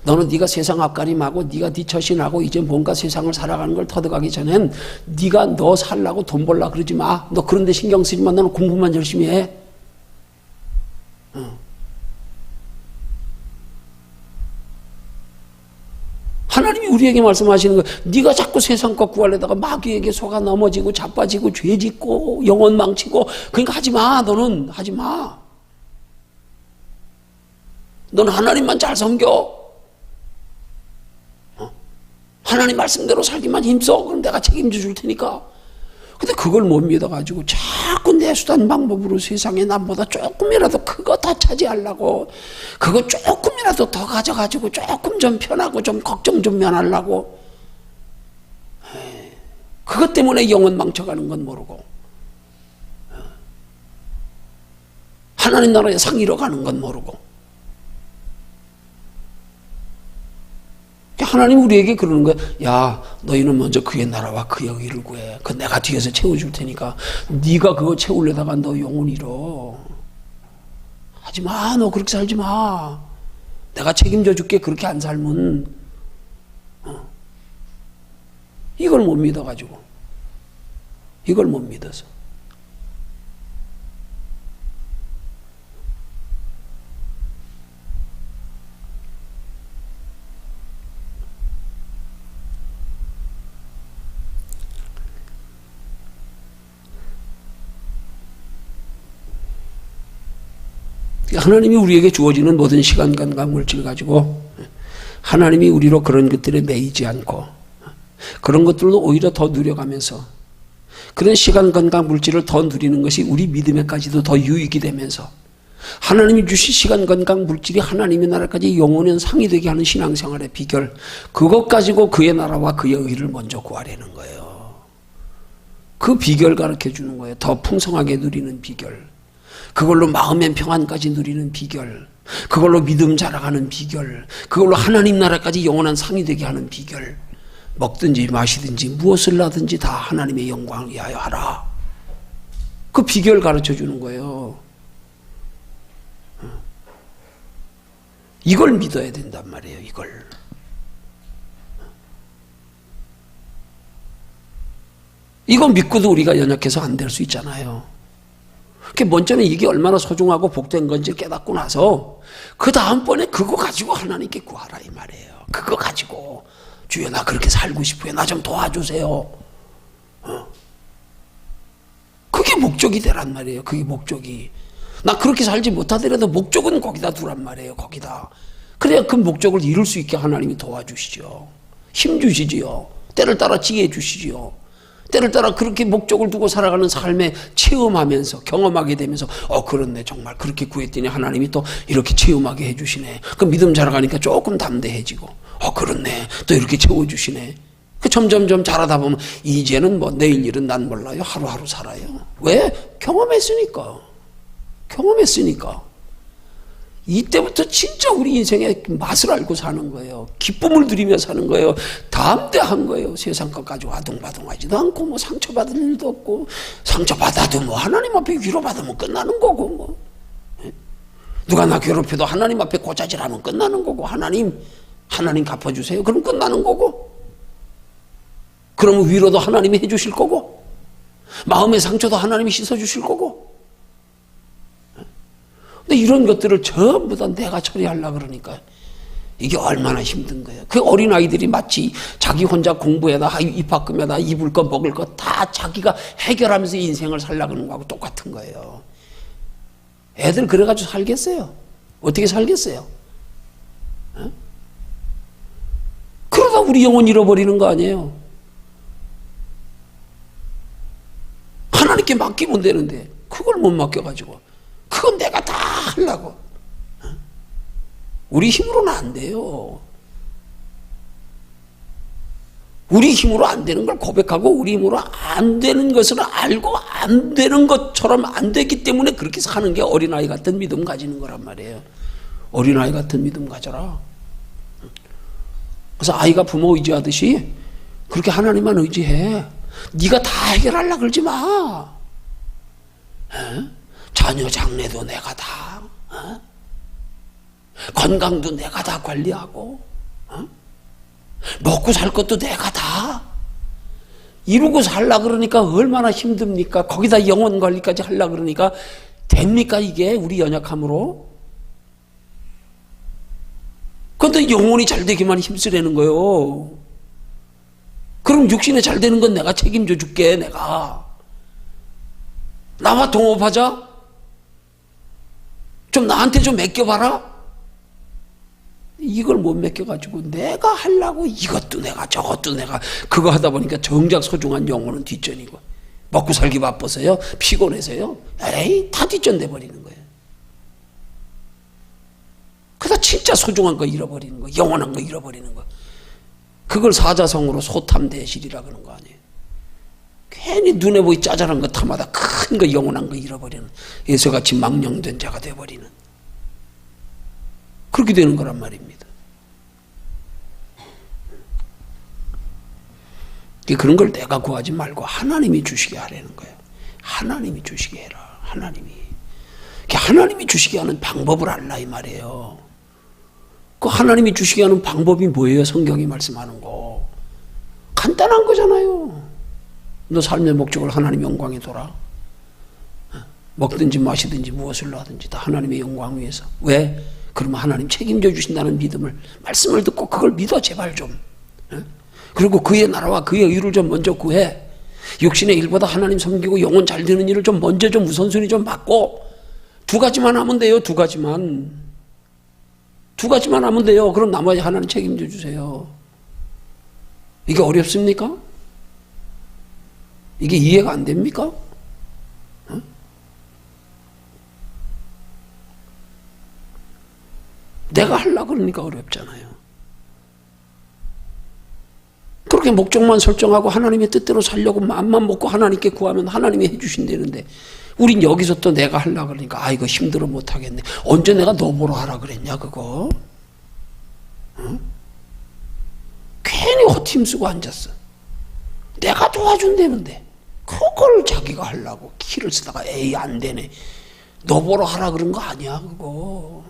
너는 네가 세상 앞가림하고 네가 네 처신하고 이제 뭔가 세상을 살아가는 걸 터득하기 전엔 네가 너 살라고 돈 벌라 그러지 마. 너 그런 데 신경 쓰지 마. 너는 공부만 열심히 해. 하나님이 우리에게 말씀하시는 거예요. 네가 자꾸 세상 것 구하려다가 마귀에게 속아 넘어지고 자빠지고 죄짓고 영혼 망치고 그러니까 하지 마. 너는 하지 마. 너는 하나님만 잘 섬겨. 하나님 말씀대로 살기만 힘써. 그럼 내가 책임져 줄 테니까. 근데 그걸 못 믿어가지고 자꾸 내 수단 방법으로 세상에 남보다 조금이라도 그거 다 차지하려고 그거 조금이라도 더 가져가지고 조금 좀 편하고 좀 걱정 좀 면하려고 그것 때문에 영혼 망쳐가는 건 모르고 하나님 나라에 상이러 가는 건 모르고 하나님 우리에게 그러는 거야. 야, 너희는 먼저 그의 나라와 그의 의를 구해. 그 내가 뒤에서 채워줄 테니까 네가 그거 채우려다가 너 영혼 잃어. 하지 마. 너 그렇게 살지 마. 내가 책임져 줄게. 그렇게 안 살면. 이걸 못 믿어가지고. 이걸 못 믿어서. 하나님이 우리에게 주어지는 모든 시간, 건강, 물질 가지고 하나님이 우리로 그런 것들에 매이지 않고 그런 것들도 오히려 더 누려가면서 그런 시간, 건강, 물질을 더 누리는 것이 우리 믿음에까지도 더 유익이 되면서 하나님이 주신 시간, 건강, 물질이 하나님의 나라까지 영원한 상이 되게 하는 신앙생활의 비결, 그것 가지고 그의 나라와 그의 의를 먼저 구하려는 거예요. 그 비결 가르쳐 주는 거예요. 더 풍성하게 누리는 비결. 그걸로 마음의 평안까지 누리는 비결, 그걸로 믿음 자라가는 비결, 그걸로 하나님 나라까지 영원한 상이 되게 하는 비결, 먹든지 마시든지 무엇을 하든지 다 하나님의 영광을 위하여 하라. 그 비결 가르쳐 주는 거예요. 이걸 믿어야 된단 말이에요. 이거 믿고도 우리가 연약해서 안 될 수 있잖아요. 먼저는 이게 얼마나 소중하고 복된 건지 깨닫고 나서 그 다음번에 그거 가지고 하나님께 구하라 이 말이에요. 그거 가지고 주여 나 그렇게 살고 싶어요. 나 좀 도와주세요. 그게 목적이 되란 말이에요. 그게 목적이. 나 그렇게 살지 못하더라도 목적은 거기다 두란 말이에요. 거기다. 그래야 그 목적을 이룰 수 있게 하나님이 도와주시죠. 힘 주시지요. 때를 따라 지혜 주시지요. 때를 따라 그렇게 목적을 두고 살아가는 삶에 체험하면서 경험하게 되면서 그렇네 정말 그렇게 구했더니 하나님이 또 이렇게 체험하게 해주시네. 그 믿음 자라가니까 조금 담대해지고 그렇네 또 이렇게 채워주시네. 그 점점점 자라다 보면 이제는 뭐 내일 일은 난 몰라요. 하루하루 살아요. 왜? 경험했으니까. 이때부터 진짜 우리 인생의 맛을 알고 사는 거예요. 기쁨을 누리며 사는 거예요. 담대한 거예요. 세상 것 가지고 아둥바둥하지도 않고 뭐 상처받을 일도 없고 상처받아도 뭐 하나님 앞에 위로받으면 끝나는 거고 뭐 누가 나 괴롭혀도 하나님 앞에 고자질하면 끝나는 거고 하나님 갚아주세요. 그럼 끝나는 거고 그러면 위로도 하나님이 해주실 거고 마음의 상처도 하나님이 씻어주실 거고. 근데 이런 것들을 전부 다 내가 처리하려고 그러니까 이게 얼마나 힘든 거예요. 그 어린아이들이 마치 자기 혼자 공부에다 입학금에다 입을 거 먹을 거 다 자기가 해결하면서 인생을 살려고 하는 거하고 똑같은 거예요. 애들 그래가지고 살겠어요? 어떻게 살겠어요? 그러다 우리 영혼 잃어버리는 거 아니에요? 하나님께 맡기면 되는데 그걸 못 맡겨가지고 그건 내가 다 하려고. 우리 힘으로는 안 돼요. 우리 힘으로 안 되는 걸 고백하고 우리 힘으로 안 되는 것을 알고 안 되는 것처럼 안 되기 때문에 그렇게 사는 게 어린아이 같은 믿음 가지는 거란 말이에요. 어린아이 같은 믿음 가져라. 그래서 아이가 부모 의지하듯이 그렇게 하나님만 의지해. 네가 다 해결하려고 그러지 마. 자녀 장래도 내가 다 건강도 내가 다 관리하고 먹고 살 것도 내가 다 이루고 살라 그러니까 얼마나 힘듭니까? 거기다 영혼 관리까지 하려 그러니까 됩니까 이게 우리 연약함으로? 그런데 영혼이 잘 되기만 힘쓰라는 거예요. 그럼 육신에 잘 되는 건 내가 책임져 줄게. 내가 나와 동업하자. 좀 나한테 좀 맡겨봐라. 이걸 못 맡겨가지고 내가 하려고 이것도 내가 저것도 내가 그거 하다 보니까 정작 소중한 영혼은 뒷전이고 먹고 살기 바빠서요 피곤해서요 다 뒷전돼 버리는 거예요. 그러다 진짜 소중한 거 잃어버리는 거 영원한 거 잃어버리는 거 그걸 사자성어로 소탐대실이라 그러는 거 아니에요. 괜히 눈에 보이 짜잘한 거 탐하다 큰 거 영원한 거 잃어버리는 예수같이 망령된 자가 되어버리는 그렇게 되는 거란 말입니다. 그런 걸 내가 구하지 말고 하나님이 주시게 하라는 거예요. 하나님이 주시게 해라. 하나님이 주시게 하는 방법을 알라 이 말이에요. 그 하나님이 주시게 하는 방법이 뭐예요? 성경이 말씀하는 거 간단한 거잖아요. 너 삶의 목적을 하나님 영광에 둬라. 먹든지 마시든지 무엇을 하든지 다 하나님의 영광 위해서. 왜? 그러면 하나님 책임져 주신다는 믿음을 말씀을 듣고 그걸 믿어 제발 좀. 그리고 그의 나라와 그의 의를 좀 먼저 구해. 육신의 일보다 하나님 섬기고 영혼 잘 되는 일을 좀 먼저 좀 우선순위 좀 받고 두 가지만 하면 돼요. 두 가지만 하면 돼요. 그럼 나머지 하나님 책임져 주세요. 이게 어렵습니까? 이게 이해가 안 됩니까? 내가 하려고 그러니까 어렵잖아요. 그렇게 목적만 설정하고 하나님의 뜻대로 살려고 마음만 먹고 하나님께 구하면 하나님이 해주신다는데 우린 여기서 또 내가 하려고 그러니까 아 이거 힘들어 못하겠네. 언제 내가 너 보러 하라 그랬냐 그거. 응? 괜히 헛힘쓰고 앉았어. 내가 도와준다는데 그걸 자기가 하려고 키를 쓰다가 에이 안 되네. 너 보러 하라 그런 거 아니야 그거.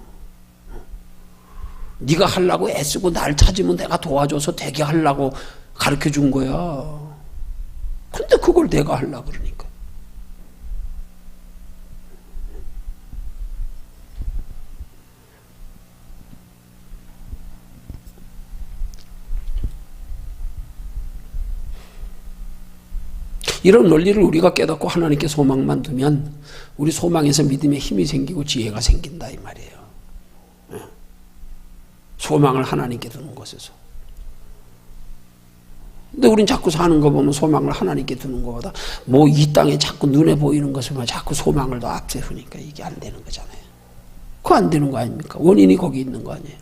네가 하려고 애쓰고 날 찾으면 내가 도와줘서 되게 하려고 가르쳐준 거야. 근데 그걸 내가 하려고 그러니까. 이런 논리를 우리가 깨닫고 하나님께 소망만 두면 우리 소망에서 믿음의 힘이 생기고 지혜가 생긴다 이 말이에요. 소망을 하나님께 두는 것에서. 근데 우린 자꾸 사는 거 보면 소망을 하나님께 두는 것보다 뭐 이 땅에 자꾸 눈에 보이는 것을만 자꾸 소망을 더 앞세우니까 이게 안 되는 거잖아요. 그거 안 되는 거 아닙니까? 원인이 거기 있는 거 아니에요.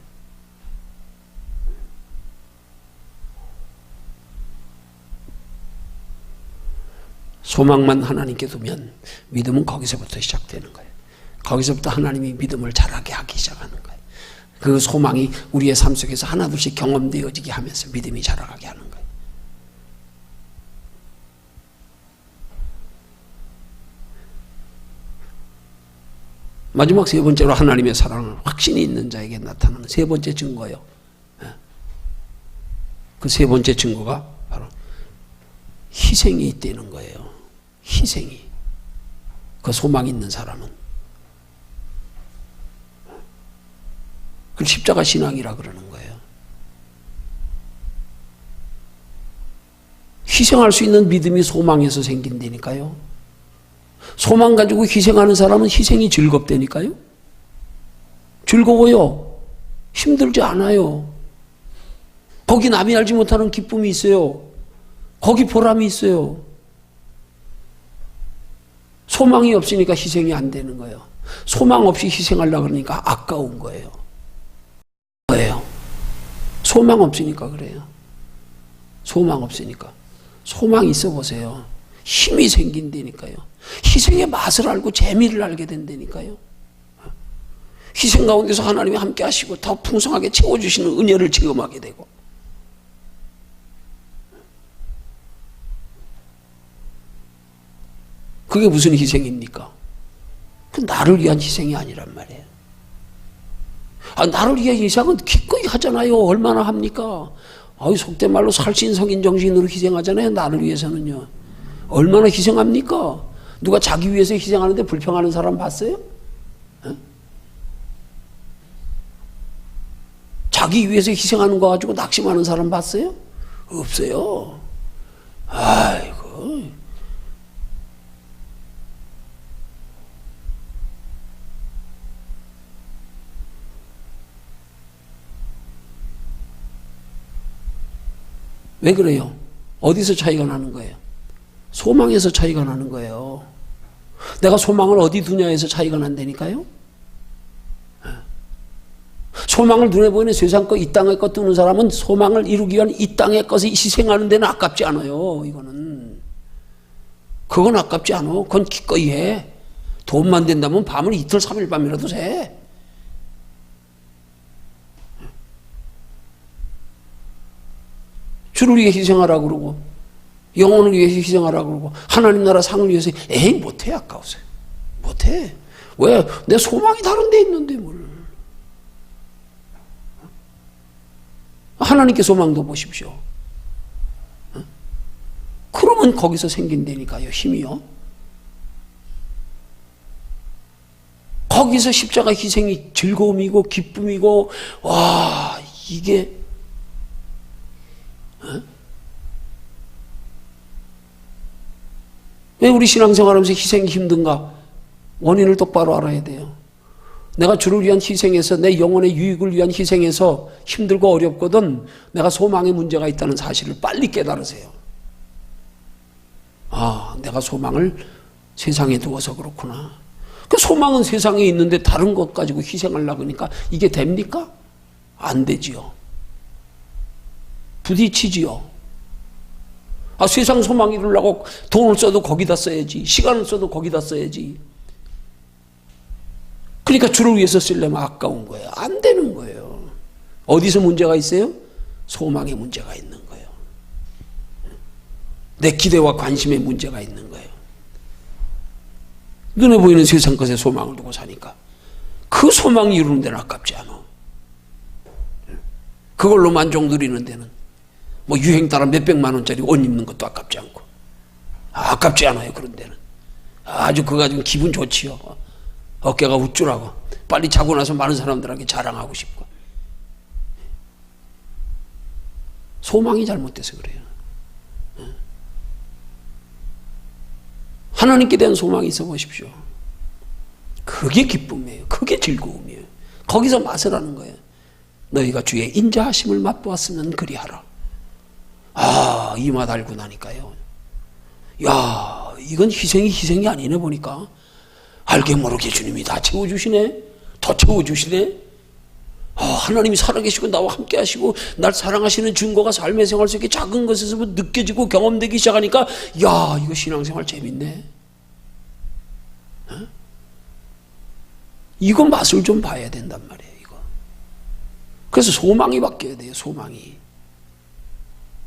소망만 하나님께 두면 믿음은 거기서부터 시작되는 거예요. 거기서부터 하나님이 믿음을 자라게 하기 시작하는 거예요. 그 소망이 우리의 삶 속에서 하나둘씩 경험되어지게 하면서 믿음이 자라가게 하는 거예요. 마지막 세 번째로 하나님의 사랑은 확신이 있는 자에게 나타나는 세 번째 증거예요. 그 세 번째 증거가 바로 희생이 있다는 거예요. 희생이. 그 소망 있는 사람은. 그걸 십자가 신앙이라 그러는 거예요. 희생할 수 있는 믿음이 소망에서 생긴다니까요. 소망 가지고 희생하는 사람은 희생이 즐겁다니까요. 즐거워요. 힘들지 않아요. 거기 남이 알지 못하는 기쁨이 있어요. 거기 보람이 있어요. 소망이 없으니까 희생이 안 되는 거예요. 소망 없이 희생하려고 그러니까 아까운 거예요. 소망 없으니까 그래요. 소망 없으니까. 소망 있어 보세요. 힘이 생긴다니까요. 희생의 맛을 알고 재미를 알게 된다니까요. 희생 가운데서 하나님이 함께 하시고 더 풍성하게 채워주시는 은혜를 체험하게 되고. 그게 무슨 희생입니까? 그 나를 위한 희생이 아니란 말이에요. 나를 위한 희생은 기꺼이 하잖아요. 얼마나 합니까? 속된 말로 살신성인 정신으로 희생하잖아요. 나를 위해서는요. 얼마나 희생합니까? 누가 자기 위해서 희생하는데 불평하는 사람 봤어요? 자기 위해서 희생하는 거 가지고 낙심하는 사람 봤어요? 없어요. 아이고. 왜 그래요? 어디서 차이가 나는 거예요? 소망에서 차이가 나는 거예요. 내가 소망을 어디 두냐에서 차이가 난다니까요? 소망을 눈에 보이는 세상 것, 이 땅의 것 두는 사람은 소망을 이루기 위한 이 땅의 것을 희생하는 데는 아깝지 않아요. 이거는. 그건 아깝지 않아. 그건 기꺼이 해. 돈만 된다면 밤을 이틀, 3일 밤이라도 새. 주를 위해 희생하라고 그러고 영혼을 위해서 희생하라고 그러고 하나님 나라 상을 위해서 에이 못해. 아까워서요. 못해. 왜? 내 소망이 다른 데 있는데 뭘. 하나님께 소망도 보십시오. 그러면 거기서 생긴다니까요. 힘이요. 거기서 십자가 희생이 즐거움이고 기쁨이고 와 이게 왜 우리 신앙생활하면서 희생이 힘든가? 원인을 똑바로 알아야 돼요. 내가 주를 위한 희생에서 내 영혼의 유익을 위한 희생에서 힘들고 어렵거든 내가 소망에 문제가 있다는 사실을 빨리 깨달으세요. 내가 소망을 세상에 두어서 그렇구나. 그 소망은 세상에 있는데 다른 것 가지고 희생하려고 하니까 이게 됩니까? 안 되지요. 부딪히지요. 아, 세상 소망 이루려고 돈을 써도 거기다 써야지. 시간을 써도 거기다 써야지. 그러니까 주를 위해서 쓰려면 아까운 거예요. 안 되는 거예요. 어디서 문제가 있어요? 소망에 문제가 있는 거예요. 내 기대와 관심에 문제가 있는 거예요. 눈에 보이는 세상 것에 소망을 두고 사니까 그 소망이 이루는 데는 아깝지 않아. 그걸로 만족 누리는 데는 뭐 유행 따라 몇백만 원짜리 옷 입는 것도 아깝지 않고, 아깝지 않아요. 그런 데는 아주 그거 가지고 기분 좋지요. 어깨가 우쭐하고 빨리 자고 나서 많은 사람들에게 자랑하고 싶고. 소망이 잘못돼서 그래요. 하나님께 대한 소망이 있어 보십시오. 그게 기쁨이에요. 그게 즐거움이에요. 거기서 맛을 하는 거예요. 너희가 주의 인자하심을 맛보았으면 그리하라. 아, 이 맛 알고 나니까요. 야, 이건 희생이 아니네 보니까. 알게 모르게 주님이 다 채워주시네. 더 채워주시네. 아, 하나님이 살아계시고 나와 함께 하시고 날 사랑하시는 증거가 삶의 생활 속에 작은 것에서부터 느껴지고 경험되기 시작하니까, 야, 이거 신앙생활 재밌네. 어? 이거 맛을 좀 봐야 된단 말이에요. 이거. 그래서 소망이 바뀌어야 돼요.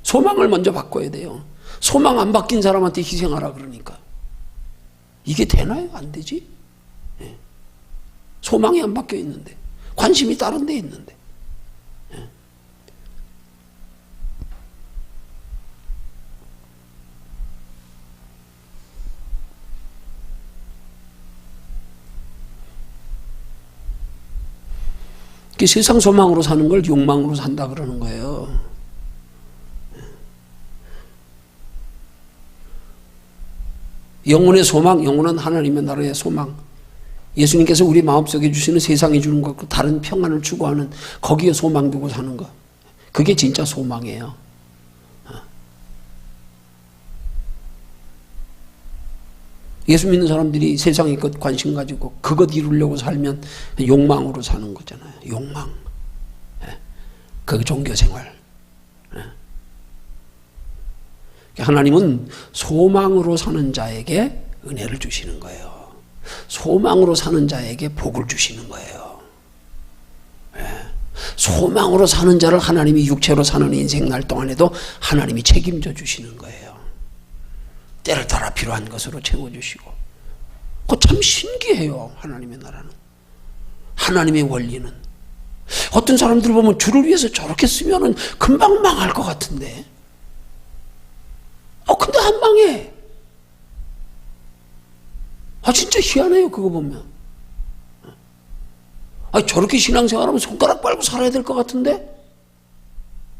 소망을 먼저 바꿔야 돼요. 소망 안 바뀐 사람한테 희생하라 그러니까 이게 되나요? 안 되지? 예. 소망이 안 바뀌어 있는데, 관심이 다른 데 있는데. 예. 세상 소망으로 사는 걸 욕망으로 산다 그러는 거예요. 영혼의 소망, 영혼은 하나님의 나라의 소망. 예수님께서 우리 마음속에 주시는 세상에 주는 것과 다른 평안을 추구하는 거기에 소망 두고 사는 것. 그게 진짜 소망이에요. 예수 믿는 사람들이 세상의 것 관심 가지고 그것 이루려고 살면 욕망으로 사는 거잖아요. 욕망. 그게 종교생활. 하나님은 소망으로 사는 자에게 은혜를 주시는 거예요. 소망으로 사는 자에게 복을 주시는 거예요. 소망으로 사는 자를 하나님이 육체로 사는 인생 날 동안에도 하나님이 책임져 주시는 거예요. 때를 따라 필요한 것으로 채워주시고. 그거 참 신기해요. 하나님의 나라는. 하나님의 원리는. 어떤 사람들 보면 주를 위해서 저렇게 쓰면은 금방 망할 것 같은데. 근데 안 망해. 진짜 희한해요. 그거 보면. 저렇게 신앙생활하면 손가락 빨고 살아야 될 것 같은데?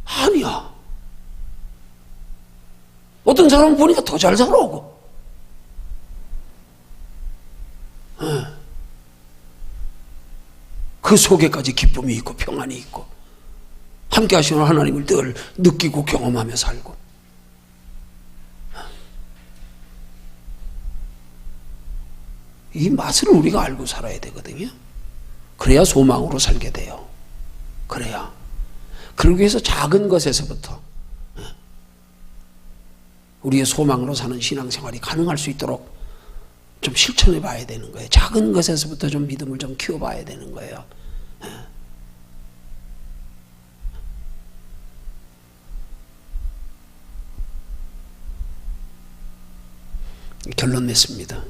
아니야. 어떤 사람은 보니까 더 잘 살아오고. 그 속에까지 기쁨이 있고 평안이 있고 함께 하시는 하나님을 늘 느끼고 경험하며 살고. 이 맛을 우리가 알고 살아야 되거든요. 그래야 소망으로 살게 돼요. 그래야. 그러기 위해서 작은 것에서부터 우리의 소망으로 사는 신앙생활이 가능할 수 있도록 좀 실천해 봐야 되는 거예요. 작은 것에서부터 좀 믿음을 좀 키워봐야 되는 거예요. 결론 냈습니다.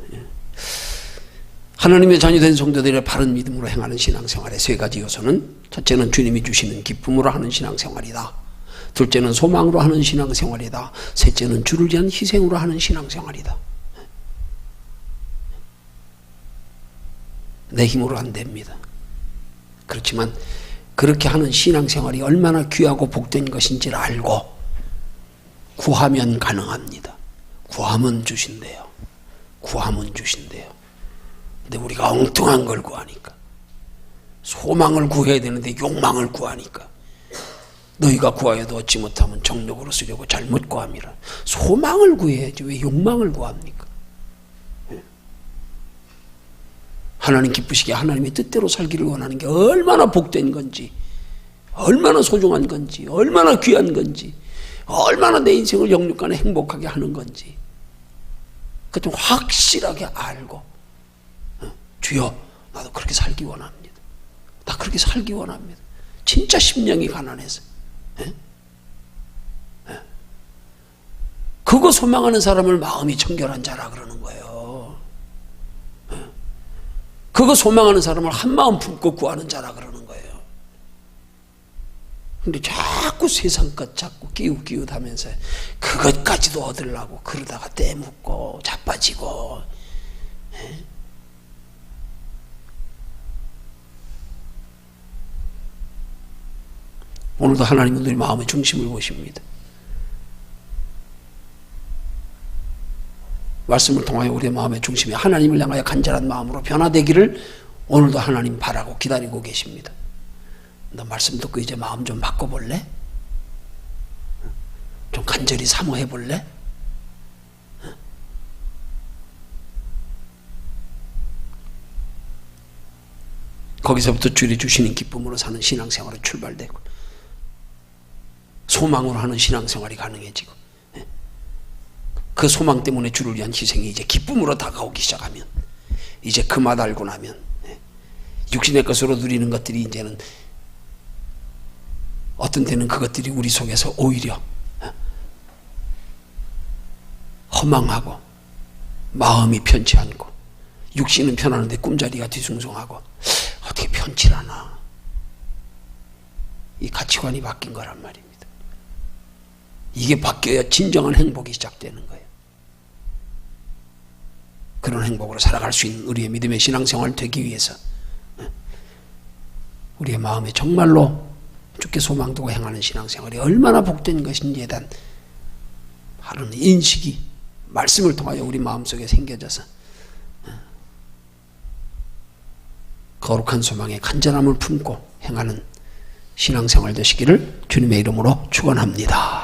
하나님의 자녀된 성도들의 바른 믿음으로 행하는 신앙생활의 세 가지 요소는, 첫째는 주님이 주시는 기쁨으로 하는 신앙생활이다. 둘째는 소망으로 하는 신앙생활이다. 셋째는 주를 위한 희생으로 하는 신앙생활이다. 내 힘으로 안 됩니다. 그렇지만 그렇게 하는 신앙생활이 얼마나 귀하고 복된 것인지를 알고 구하면 가능합니다. 구하면 주신대요. 구하면 주신대요. 근데 우리가 엉뚱한 걸 구하니까, 소망을 구해야 되는데 욕망을 구하니까, 너희가 구하여도 얻지 못하면 정욕으로 쓰려고 잘못 구함이라. 소망을 구해야지 왜 욕망을 구합니까? 하나님 기쁘시게 하나님의 뜻대로 살기를 원하는 게 얼마나 복된 건지, 얼마나 소중한 건지, 얼마나 귀한 건지, 얼마나 내 인생을 영육간에 행복하게 하는 건지 그 좀 확실하게 알고 주여 나도 그렇게 살기 원합니다. 나 그렇게 살기 원합니다. 진짜 심령이 가난해서 그거 소망하는 사람을 마음이 청결한 자라 그러는 거예요. 그거 소망하는 사람을 한마음 품고 구하는 자라 그러는 거예요. 근데 자꾸 세상 것 자꾸 끼웃끼웃하면서 그것까지도 얻으려고 그러다가 떼묻고 자빠지고 오늘도 하나님은 우리 마음의 중심을 보십니다. 말씀을 통하여 우리의 마음의 중심이 하나님을 향하여 간절한 마음으로 변화되기를 오늘도 하나님 바라고 기다리고 계십니다. 너 말씀 듣고 이제 마음 좀 바꿔볼래? 좀 간절히 사모해볼래? 거기서부터 주님이 주시는 기쁨으로 사는 신앙생활이 출발되고 소망으로 하는 신앙생활이 가능해지고 그 소망 때문에 주를 위한 희생이 이제 기쁨으로 다가오기 시작하면 이제 그 맛 알고 나면 육신의 것으로 누리는 것들이 이제는 어떤 때는 그것들이 우리 속에서 오히려 허망하고 마음이 편치 않고 육신은 편하는데 꿈자리가 뒤숭숭하고 어떻게 편치 않아. 이 가치관이 바뀐 거란 말입니다. 이게 바뀌어야 진정한 행복이 시작되는 거예요. 그런 행복으로 살아갈 수 있는 우리의 믿음의 신앙생활 되기 위해서 우리의 마음에 정말로 주께 소망두고 행하는 신앙생활이 얼마나 복된 것인지에 대한 바른 인식이 말씀을 통하여 우리 마음속에 생겨져서 거룩한 소망에 간절함을 품고 행하는 신앙생활 되시기를 주님의 이름으로 축원합니다.